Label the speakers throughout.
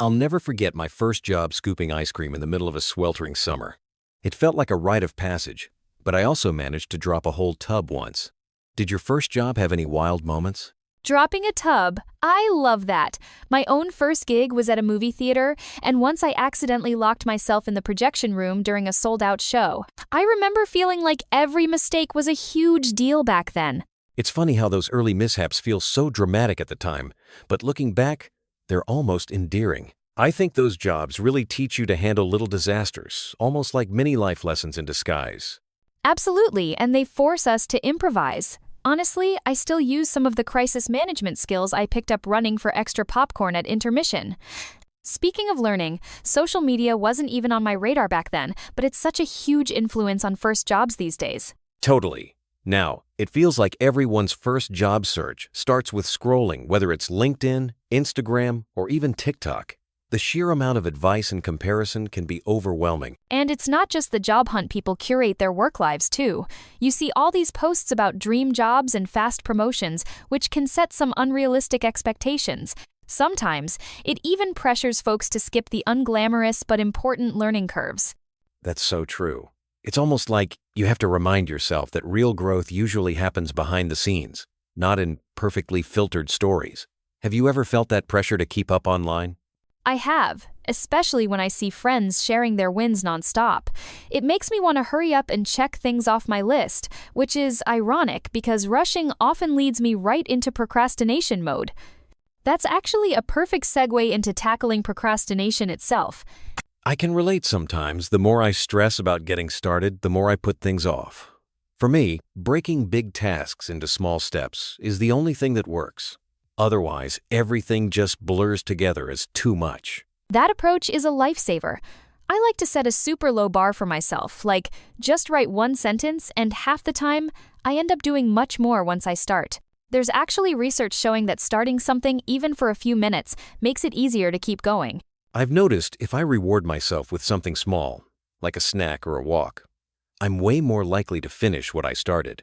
Speaker 1: I'll never forget my first job scooping ice cream in the middle of a sweltering summer. It felt like a rite of passage, but I also managed to drop a whole tub once. Did your first job have any wild moments?
Speaker 2: Dropping a tub. I love that. My own first gig was at a movie theater, and once I accidentally locked myself in the projection room during a sold-out show. I remember feeling like every mistake was a huge deal back then.
Speaker 1: It's funny how those early mishaps feel so dramatic at the time, but looking back, they're almost endearing. I think those jobs really teach you to handle little disasters, almost like mini life lessons in disguise.
Speaker 2: Absolutely, and they force us to improvise. Honestly, I still use some of the crisis management skills I picked up running for extra popcorn at intermission. Speaking of learning, social media wasn't even on my radar back then, but it's such a huge influence on first jobs these days.
Speaker 1: Totally. Now, it feels like everyone's first job search starts with scrolling, whether it's LinkedIn, Instagram, or even TikTok. The sheer amount of advice and comparison can be overwhelming.
Speaker 2: And it's not just the job hunt, people curate their work lives too. You see all these posts about dream jobs and fast promotions, which can set some unrealistic expectations. Sometimes, it even pressures folks to skip the unglamorous but important learning curves.
Speaker 1: That's so true. It's almost like you have to remind yourself that real growth usually happens behind the scenes, not in perfectly filtered stories. Have you ever felt that pressure to keep up online?
Speaker 2: I have, especially when I see friends sharing their wins nonstop. It makes me want to hurry up and check things off my list, which is ironic because rushing often leads me right into procrastination mode. That's actually a perfect segue into tackling procrastination itself.
Speaker 1: I can relate sometimes. The more I stress about getting started, the more I put things off. For me, breaking big tasks into small steps is the only thing that works. Otherwise, everything just blurs together as too much.
Speaker 2: That approach is a lifesaver. I like to set a super low bar for myself, like just write one sentence, and half the time, I end up doing much more once I start. There's actually research showing that starting something, even for a few minutes, makes it easier to keep going.
Speaker 1: I've noticed if I reward myself with something small, like a snack or a walk, I'm way more likely to finish what I started.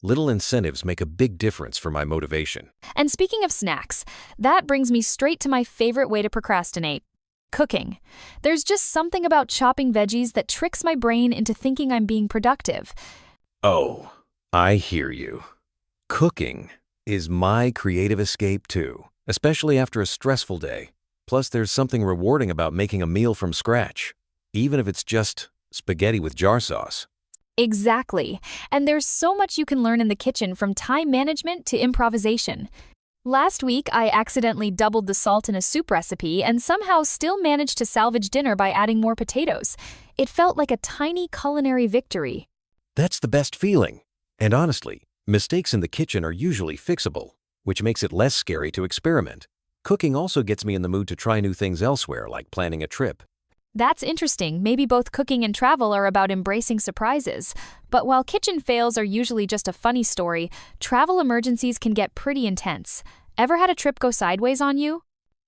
Speaker 1: Little incentives make a big difference for my motivation.
Speaker 2: And speaking of snacks, that brings me straight to my favorite way to procrastinate: cooking. There's just something about chopping veggies that tricks my brain into thinking I'm being productive.
Speaker 1: Oh, I hear you. Cooking is my creative escape too, especially after a stressful day. Plus, there's something rewarding about making a meal from scratch, even if it's just spaghetti with jar sauce.
Speaker 2: Exactly. And there's so much you can learn in the kitchen, from time management to improvisation. Last week, I accidentally doubled the salt in a soup recipe and somehow still managed to salvage dinner by adding more potatoes. It felt like a tiny culinary victory.
Speaker 1: That's the best feeling. And honestly, mistakes in the kitchen are usually fixable, which makes it less scary to experiment. Cooking also gets me in the mood to try new things elsewhere, like planning a trip.
Speaker 2: That's interesting. Maybe both cooking and travel are about embracing surprises. But while kitchen fails are usually just a funny story, travel emergencies can get pretty intense. Ever had a trip go sideways on you?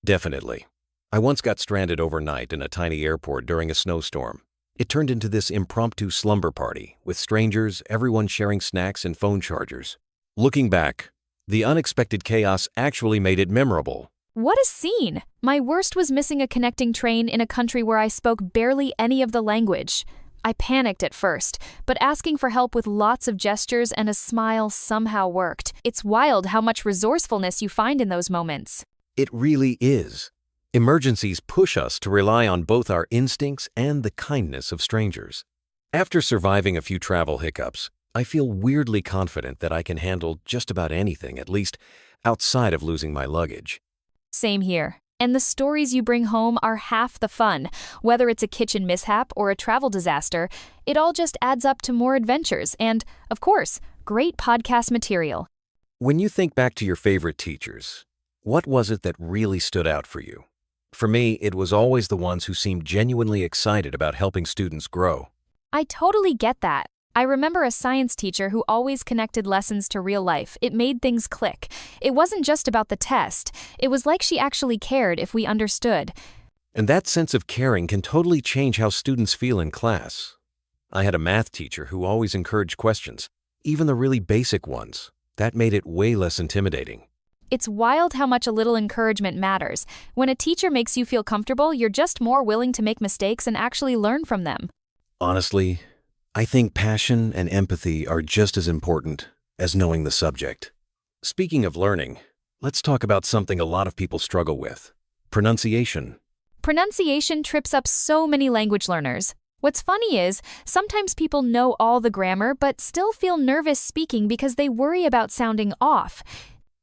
Speaker 1: Definitely. I once got stranded overnight in a tiny airport during a snowstorm. It turned into this impromptu slumber party, with strangers, everyone sharing snacks and phone chargers. Looking back, the unexpected chaos actually made it memorable.
Speaker 2: What a scene! My worst was missing a connecting train in a country where I spoke barely any of the language. I panicked at first, but asking for help with lots of gestures and a smile somehow worked. It's wild how much resourcefulness you find in those moments.
Speaker 1: It really is. Emergencies push us to rely on both our instincts and the kindness of strangers. After surviving a few travel hiccups, I feel weirdly confident that I can handle just about anything, at least outside of losing my luggage.
Speaker 2: Same here. And the stories you bring home are half the fun. Whether it's a kitchen mishap or a travel disaster, it all just adds up to more adventures and, of course, great podcast material.
Speaker 1: When you think back to your favorite teachers, what was it that really stood out for you? For me, it was always the ones who seemed genuinely excited about helping students grow.
Speaker 2: I totally get that. I remember a science teacher who always connected lessons to real life. It made things click. It wasn't just about the test. It was like she actually cared if we understood.
Speaker 1: And that sense of caring can totally change how students feel in class. I had a math teacher who always encouraged questions, even the really basic ones. That made it way less intimidating.
Speaker 2: It's wild how much a little encouragement matters. When a teacher makes you feel comfortable, you're just more willing to make mistakes and actually learn from them.
Speaker 1: Honestly, I think passion and empathy are just as important as knowing the subject. Speaking of learning, let's talk about something a lot of people struggle with: pronunciation.
Speaker 2: Pronunciation trips up so many language learners. What's funny is, sometimes people know all the grammar but still feel nervous speaking because they worry about sounding off.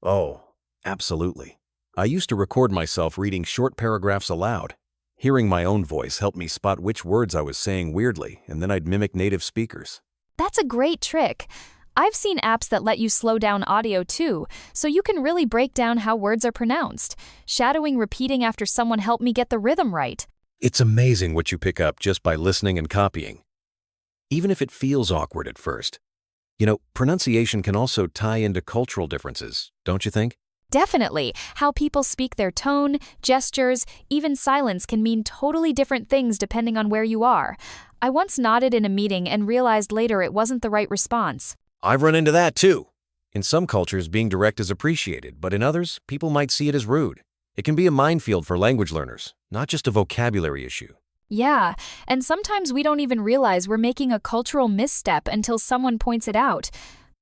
Speaker 1: Oh, absolutely. I used to record myself reading short paragraphs aloud. Hearing my own voice helped me spot which words I was saying weirdly, and then I'd mimic native speakers.
Speaker 2: That's a great trick. I've seen apps that let you slow down audio too, so you can really break down how words are pronounced. Shadowing repeating after someone helped me get the rhythm right.
Speaker 1: It's amazing what you pick up just by listening and copying, even if it feels awkward at first. Pronunciation can also tie into cultural differences, don't you think?
Speaker 2: Definitely. How people speak, their tone, gestures, even silence can mean totally different things depending on where you are. I once nodded in a meeting and realized later it wasn't the right response.
Speaker 1: I've run into that too. In some cultures, being direct is appreciated, but in others, people might see it as rude. It can be a minefield for language learners, not just a vocabulary issue.
Speaker 2: Yeah, and sometimes we don't even realize we're making a cultural misstep until someone points it out.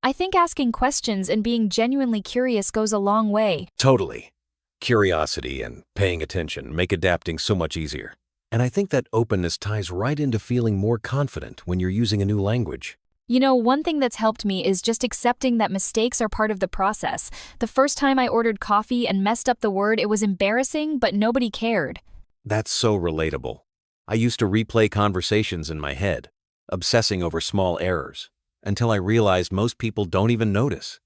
Speaker 2: I think asking questions and being genuinely curious goes a long way.
Speaker 1: Totally. Curiosity and paying attention make adapting so much easier. And I think that openness ties right into feeling more confident when you're using a new language.
Speaker 2: One thing that's helped me is just accepting that mistakes are part of the process. The first time I ordered coffee and messed up the word, it was embarrassing, but nobody cared.
Speaker 1: That's so relatable. I used to replay conversations in my head, obsessing over small errors, until I realized most people don't even notice.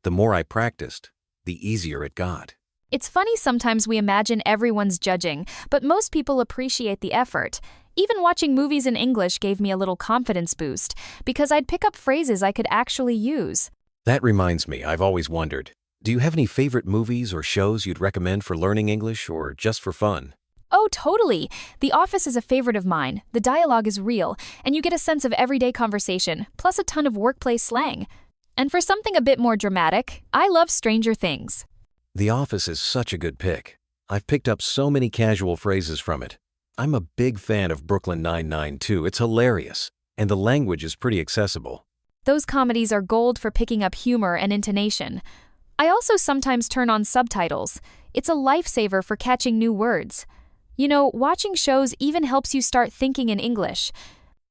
Speaker 1: The more I practiced, the easier it got.
Speaker 2: It's funny sometimes we imagine everyone's judging, but most people appreciate the effort. Even watching movies in English gave me a little confidence boost, because I'd pick up phrases I could actually use.
Speaker 1: That reminds me, I've always wondered, do you have any favorite movies or shows you'd recommend for learning English or just for fun?
Speaker 2: Oh, totally. The Office is a favorite of mine. The dialogue is real, and you get a sense of everyday conversation, plus a ton of workplace slang. And for something a bit more dramatic, I love Stranger Things.
Speaker 1: The Office is such a good pick. I've picked up so many casual phrases from it. I'm a big fan of Brooklyn Nine-Nine too. It's hilarious, and the language is pretty accessible.
Speaker 2: Those comedies are gold for picking up humor and intonation. I also sometimes turn on subtitles. It's a lifesaver for catching new words. Watching shows even helps you start thinking in English.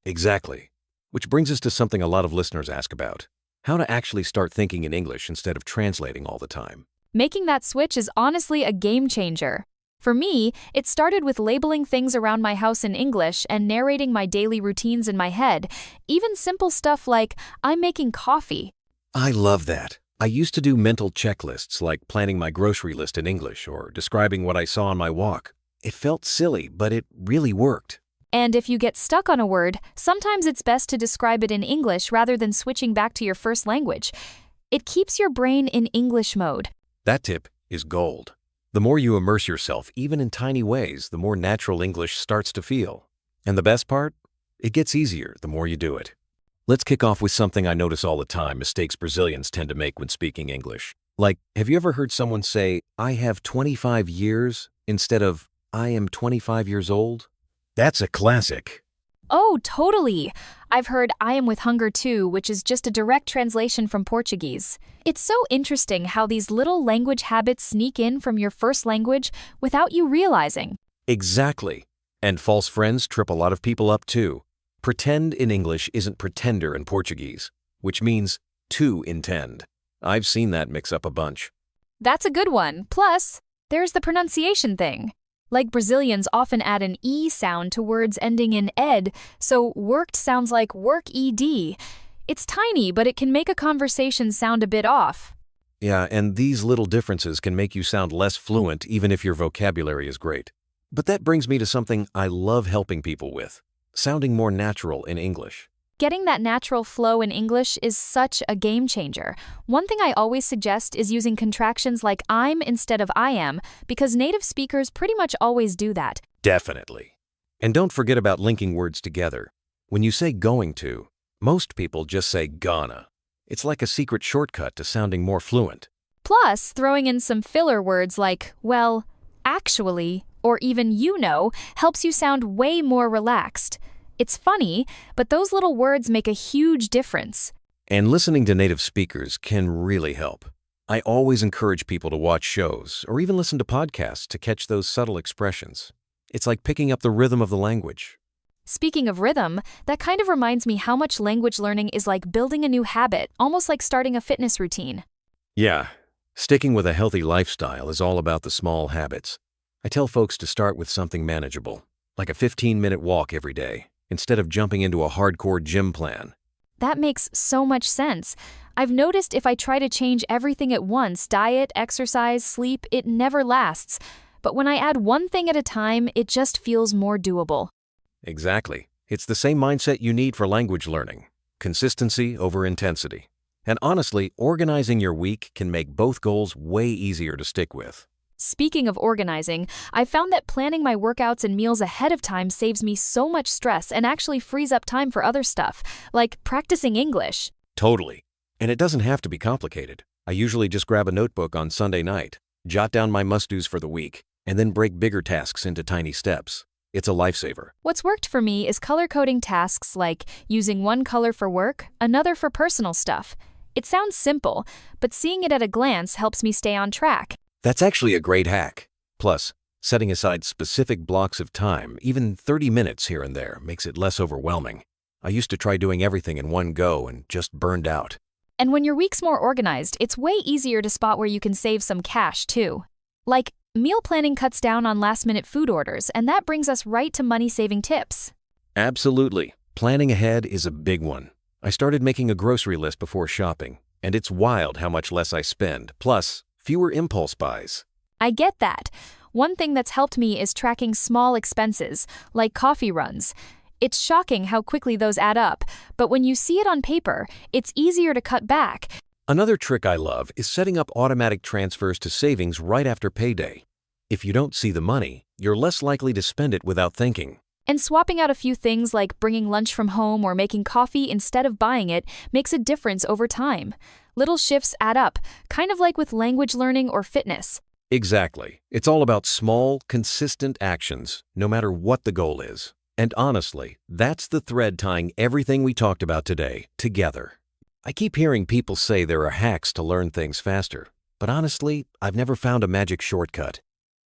Speaker 1: Exactly. Which brings us to something a lot of listeners ask about: how to actually start thinking in English instead of translating all the time.
Speaker 2: Making that switch is honestly a game changer. For me, it started with labeling things around my house in English and narrating my daily routines in my head, even simple stuff like, I'm making coffee.
Speaker 1: I love that. I used to do mental checklists like planning my grocery list in English or describing what I saw on my walk. It felt silly, but it really worked.
Speaker 2: And if you get stuck on a word, sometimes it's best to describe it in English rather than switching back to your first language. It keeps your brain in English mode.
Speaker 1: That tip is gold. The more you immerse yourself, even in tiny ways, the more natural English starts to feel. And the best part? It gets easier the more you do it. Let's kick off with something I notice all the time mistakes Brazilians tend to make when speaking English. Like, have you ever heard someone say, I have 25 years, instead of, I am 25 years old? That's a classic.
Speaker 2: Oh, totally. I've heard I am with hunger too, which is just a direct translation from Portuguese. It's so interesting how these little language habits sneak in from your first language without you realizing.
Speaker 1: Exactly. And false friends trip a lot of people up too. Pretend in English isn't pretender in Portuguese, which means to intend. I've seen that mix up a bunch.
Speaker 2: That's a good one. Plus, there's the pronunciation thing. Like Brazilians often add an E sound to words ending in ed, so worked sounds like work ed. It's tiny, but it can make a conversation sound a bit off.
Speaker 1: Yeah, and these little differences can make you sound less fluent even if your vocabulary is great. But that brings me to something I love helping people with: sounding more natural in English.
Speaker 2: Getting that natural flow in English is such a game changer. One thing I always suggest is using contractions like I'm instead of I am, because native speakers pretty much always do that.
Speaker 1: Definitely. And don't forget about linking words together. When you say going to, most people just say gonna. It's like a secret shortcut to sounding more fluent.
Speaker 2: Plus, throwing in some filler words like, well, actually, or even helps you sound way more relaxed. It's funny, but those little words make a huge difference.
Speaker 1: And listening to native speakers can really help. I always encourage people to watch shows or even listen to podcasts to catch those subtle expressions. It's like picking up the rhythm of the language.
Speaker 2: Speaking of rhythm, that kind of reminds me how much language learning is like building a new habit, almost like starting a fitness routine.
Speaker 1: Yeah, sticking with a healthy lifestyle is all about the small habits. I tell folks to start with something manageable, like a 15-minute walk every day, instead of jumping into a hardcore gym plan.
Speaker 2: That makes so much sense. I've noticed if I try to change everything at once, diet, exercise, sleep, it never lasts. But when I add one thing at a time, it just feels more doable.
Speaker 1: Exactly. It's the same mindset you need for language learning. Consistency over intensity. And honestly, organizing your week can make both goals way easier to stick with.
Speaker 2: Speaking of organizing, I found that planning my workouts and meals ahead of time saves me so much stress and actually frees up time for other stuff, like practicing English.
Speaker 1: Totally. And it doesn't have to be complicated. I usually just grab a notebook on Sunday night, jot down my must-dos for the week, and then break bigger tasks into tiny steps. It's a lifesaver.
Speaker 2: What's worked for me is color-coding tasks like using one color for work, another for personal stuff. It sounds simple, but seeing it at a glance helps me stay on track.
Speaker 1: That's actually a great hack. Plus, setting aside specific blocks of time, even 30 minutes here and there, makes it less overwhelming. I used to try doing everything in one go and just burned out.
Speaker 2: And when your week's more organized, it's way easier to spot where you can save some cash, too. Like, meal planning cuts down on last-minute food orders, and that brings us right to money-saving tips.
Speaker 1: Absolutely. Planning ahead is a big one. I started making a grocery list before shopping, and it's wild how much less I spend, plus fewer impulse buys.
Speaker 2: I get that. One thing that's helped me is tracking small expenses, like coffee runs. It's shocking how quickly those add up, but when you see it on paper, it's easier to cut back.
Speaker 1: Another trick I love is setting up automatic transfers to savings right after payday. If you don't see the money, you're less likely to spend it without thinking.
Speaker 2: And swapping out a few things like bringing lunch from home or making coffee instead of buying it makes a difference over time. Little shifts add up, kind of like with language learning or fitness.
Speaker 1: Exactly. It's all about small, consistent actions, no matter what the goal is. And honestly, that's the thread tying everything we talked about today together. I keep hearing people say there are hacks to learn things faster, but honestly, I've never found a magic shortcut.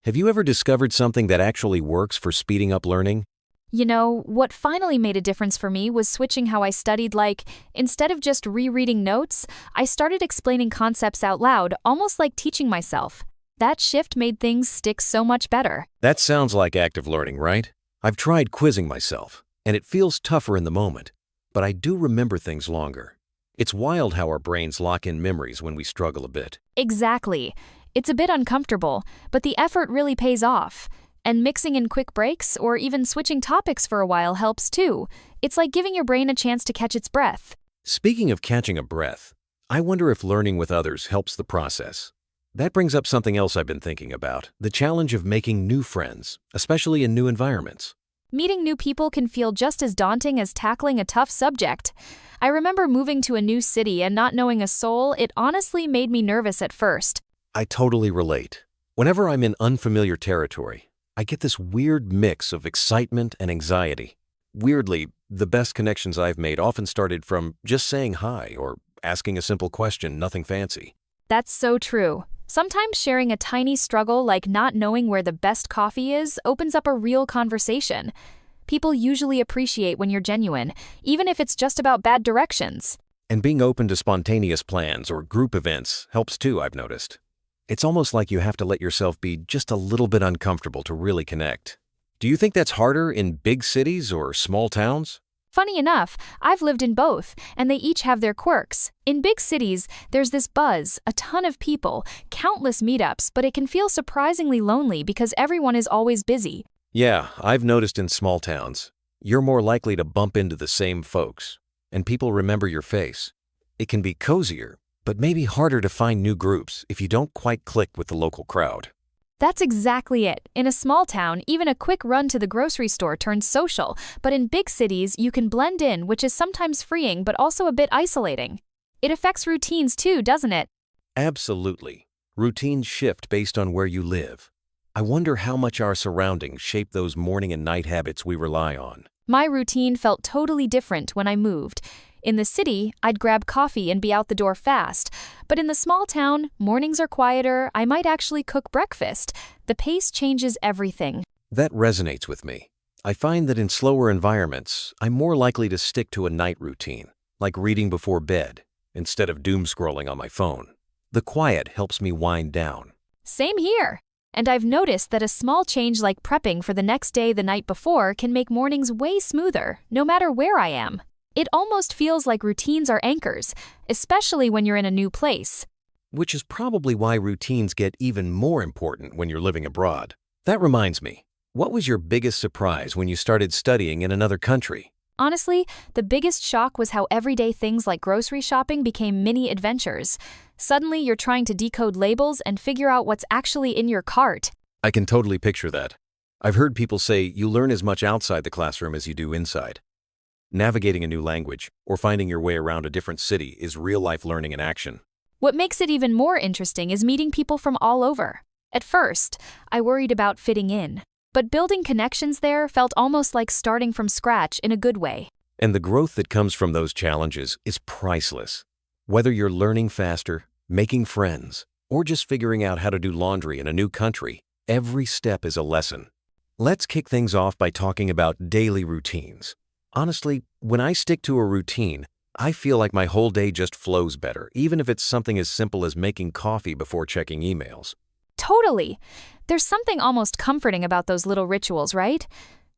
Speaker 1: Have you ever discovered something that actually works for speeding up learning?
Speaker 2: You know, what finally made a difference for me was switching how I studied. Like, instead of just rereading notes, I started explaining concepts out loud, almost like teaching myself. That shift made things stick so much better.
Speaker 1: That sounds like active learning, right? I've tried quizzing myself, and it feels tougher in the moment, but I do remember things longer. It's wild how our brains lock in memories when we struggle a bit.
Speaker 2: Exactly. It's a bit uncomfortable, but the effort really pays off. And mixing in quick breaks or even switching topics for a while helps too. It's like giving your brain a chance to catch its breath.
Speaker 1: Speaking of catching a breath, I wonder if learning with others helps the process. That brings up something else I've been thinking about, the challenge of making new friends, especially in new environments.
Speaker 2: Meeting new people can feel just as daunting as tackling a tough subject. I remember moving to a new city and not knowing a soul. It honestly made me nervous at first.
Speaker 1: I totally relate. Whenever I'm in unfamiliar territory, I get this weird mix of excitement and anxiety. Weirdly, the best connections I've made often started from just saying hi or asking a simple question, nothing fancy.
Speaker 2: That's so true. Sometimes sharing a tiny struggle like not knowing where the best coffee is opens up a real conversation. People usually appreciate when you're genuine, even if it's just about bad directions.
Speaker 1: And being open to spontaneous plans or group events helps too, I've noticed. It's almost like you have to let yourself be just a little bit uncomfortable to really connect. Do you think that's harder in big cities or small towns?
Speaker 2: Funny enough, I've lived in both, and they each have their quirks. In big cities, there's this buzz, a ton of people, countless meetups, but it can feel surprisingly lonely because everyone is always busy.
Speaker 1: Yeah, I've noticed in small towns, you're more likely to bump into the same folks, and people remember your face. It can be cozier, but maybe harder to find new groups if you don't quite click with the local crowd.
Speaker 2: That's exactly it. In a small town, even a quick run to the grocery store turns social, but in big cities, you can blend in, which is sometimes freeing but also a bit isolating. It affects routines too, doesn't it?
Speaker 1: Absolutely. Routines shift based on where you live. I wonder how much our surroundings shape those morning and night habits we rely on.
Speaker 2: My routine felt totally different when I moved. In the city, I'd grab coffee and be out the door fast. But in the small town, mornings are quieter, I might actually cook breakfast. The pace changes everything.
Speaker 1: That resonates with me. I find that in slower environments, I'm more likely to stick to a night routine, like reading before bed, instead of doom scrolling on my phone. The quiet helps me wind down.
Speaker 2: Same here. And I've noticed that a small change like prepping for the next day the night before can make mornings way smoother, no matter where I am. It almost feels like routines are anchors, especially when you're in a new place.
Speaker 1: Which is probably why routines get even more important when you're living abroad. That reminds me, what was your biggest surprise when you started studying in another country?
Speaker 2: Honestly, the biggest shock was how everyday things like grocery shopping became mini adventures. Suddenly, you're trying to decode labels and figure out what's actually in your cart.
Speaker 1: I can totally picture that. I've heard people say you learn as much outside the classroom as you do inside. Navigating a new language or finding your way around a different city is real-life learning in action.
Speaker 2: What makes it even more interesting is meeting people from all over. At first, I worried about fitting in. But building connections there felt almost like starting from scratch in a good way.
Speaker 1: And the growth that comes from those challenges is priceless. Whether you're learning faster, making friends, or just figuring out how to do laundry in a new country, every step is a lesson. Let's kick things off by talking about daily routines. Honestly, when I stick to a routine, I feel like my whole day just flows better, even if it's something as simple as making coffee before checking emails.
Speaker 2: Totally. There's something almost comforting about those little rituals, right?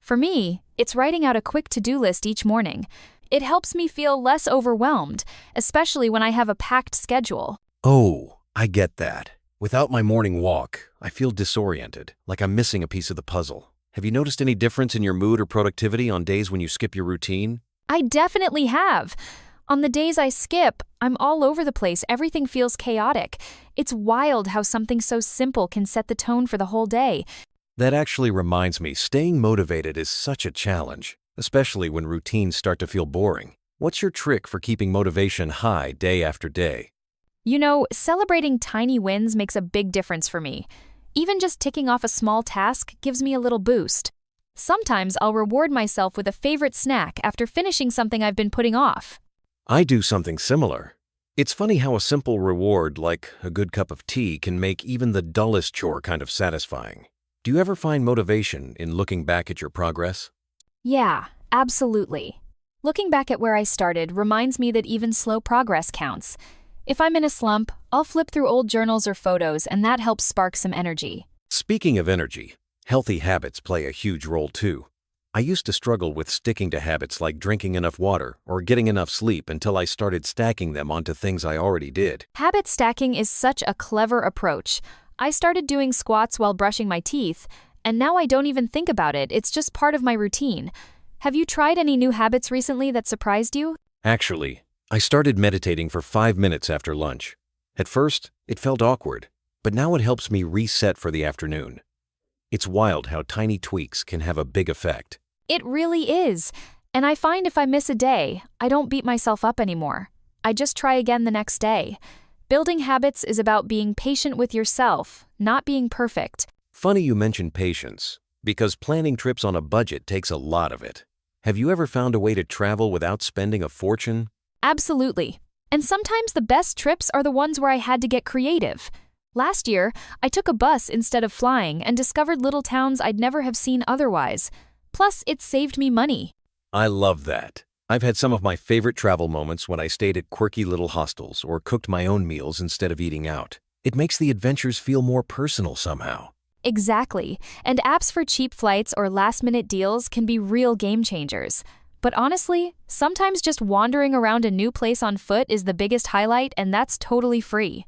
Speaker 2: For me, it's writing out a quick to-do list each morning. It helps me feel less overwhelmed, especially when I have a packed schedule.
Speaker 1: Oh, I get that. Without my morning walk, I feel disoriented, like I'm missing a piece of the puzzle. Have you noticed any difference in your mood or productivity on days when you skip your routine?
Speaker 2: I definitely have. On the days I skip, I'm all over the place. Everything feels chaotic. It's wild how something so simple can set the tone for the whole day.
Speaker 1: That actually reminds me, staying motivated is such a challenge, especially when routines start to feel boring. What's your trick for keeping motivation high day after day?
Speaker 2: You know, celebrating tiny wins makes a big difference for me. Even just ticking off a small task gives me a little boost. Sometimes I'll reward myself with a favorite snack after finishing something I've been putting off.
Speaker 1: I do something similar. It's funny how a simple reward like a good cup of tea can make even the dullest chore kind of satisfying. Do you ever find motivation in looking back at your progress?
Speaker 2: Yeah, absolutely. Looking back at where I started reminds me that even slow progress counts. If I'm in a slump, I'll flip through old journals or photos, and that helps spark some energy.
Speaker 1: Speaking of energy, healthy habits play a huge role too. I used to struggle with sticking to habits like drinking enough water or getting enough sleep until I started stacking them onto things I already did.
Speaker 2: Habit stacking is such a clever approach. I started doing squats while brushing my teeth, and now I don't even think about it. It's just part of my routine. Have you tried any new habits recently that surprised you?
Speaker 1: Actually, I started meditating for 5 minutes after lunch. At first, it felt awkward, but now it helps me reset for the afternoon. It's wild how tiny tweaks can have a big effect.
Speaker 2: It really is. And I find if I miss a day, I don't beat myself up anymore. I just try again the next day. Building habits is about being patient with yourself, not being perfect.
Speaker 1: Funny you mentioned patience, because planning trips on a budget takes a lot of it. Have you ever found a way to travel without spending a fortune?
Speaker 2: Absolutely. And sometimes the best trips are the ones where I had to get creative. Last year, I took a bus instead of flying and discovered little towns I'd never have seen otherwise. Plus, it saved me money.
Speaker 1: I love that. I've had some of my favorite travel moments when I stayed at quirky little hostels or cooked my own meals instead of eating out. It makes the adventures feel more personal somehow.
Speaker 2: Exactly. And apps for cheap flights or last-minute deals can be real game changers. But honestly, sometimes just wandering around a new place on foot is the biggest highlight, and that's totally free.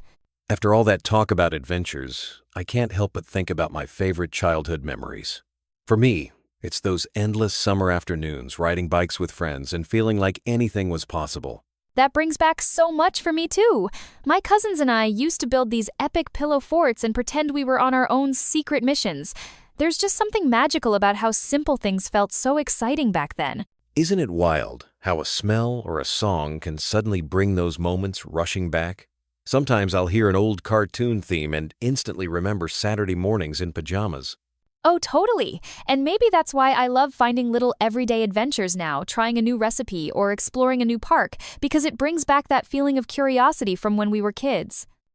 Speaker 1: After all that talk about adventures, I can't help but think about my favorite childhood memories. For me, it's those endless summer afternoons riding bikes with friends and feeling like anything was possible.
Speaker 2: That brings back so much for me too. My cousins and I used to build these epic pillow forts and pretend we were on our own secret missions. There's just something magical about how simple things felt so exciting back then.
Speaker 1: Isn't it wild how a smell or a song can suddenly bring those moments rushing back? Sometimes I'll hear an old cartoon theme and instantly remember Saturday mornings in pajamas.
Speaker 2: Oh, totally. And maybe that's why I love finding little everyday adventures now, trying a new recipe or exploring a new park, because it brings back that feeling of curiosity from when we were kids.